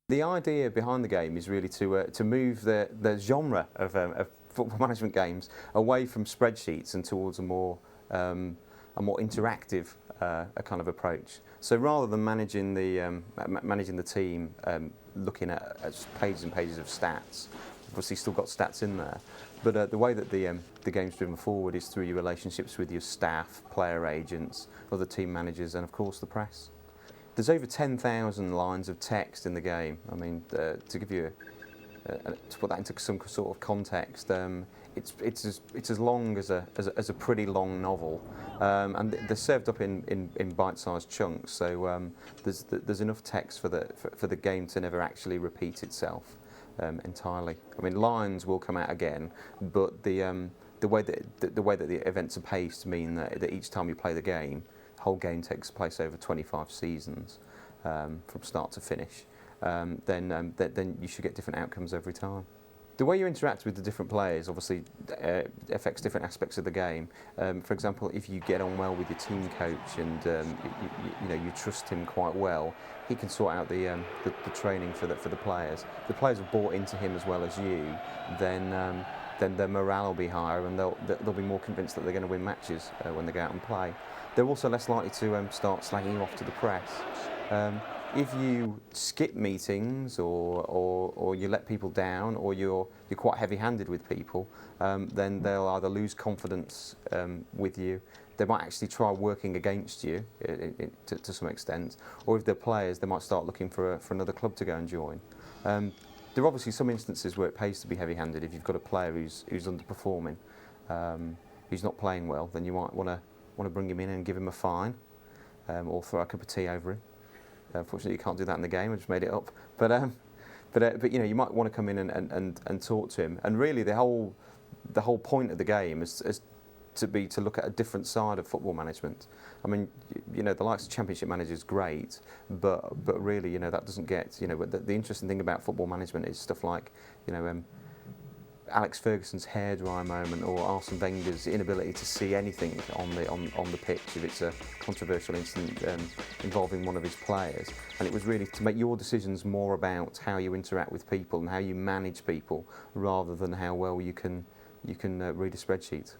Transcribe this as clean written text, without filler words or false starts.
The idea behind the game is really to move the genre of football management games away from spreadsheets and towards a more interactive a kind of approach. So rather than managing the team, looking at pages and pages of stats, obviously still got stats in there, but the way that the game's driven forward is through your relationships with your staff, player agents, other team managers, and of course the press. There's over 10,000 lines of text in the game. I mean, to give you to put that into some sort of context, it's as long as a pretty long novel, and they're served up in bite-sized chunks. So there's enough text for the game to never actually repeat itself entirely. I mean, lines will come out again, but the way that the events are paced mean that each time you play the game, the whole game takes place over 25 seasons from start to finish. Then you should get different outcomes every time. The way you interact with the different players obviously affects different aspects of the game. For example, if you get on well with your team coach and you trust him quite well, he can sort out the training for the players. The players have bought into him as well as you, then their morale will be higher and they'll be more convinced that they're going to win matches when they go out and play. They're also less likely to start slagging you off to the press. If you skip meetings or you let people down or you're quite heavy-handed with people, then they'll either lose confidence with you, they might actually try working against you to some extent, or if they're players, they might start looking for another club to go and join. There are obviously some instances where it pays to be heavy-handed. If you've got a player who's underperforming, who's not playing well, then you might want to bring him in and give him a fine, or throw a cup of tea over him. Unfortunately, you can't do that in the game. I just made it up. But you might want to come in and talk to him. And really, the whole point of the game is to look at a different side of football management. I mean, the likes of Championship Manager is great, but really, that doesn't get. But the interesting thing about football management is stuff like, Alex Ferguson's hairdryer moment, or Arsene Wenger's inability to see anything on the pitch if it's a controversial incident involving one of his players. And it was really to make your decisions more about how you interact with people and how you manage people, rather than how well you can read a spreadsheet.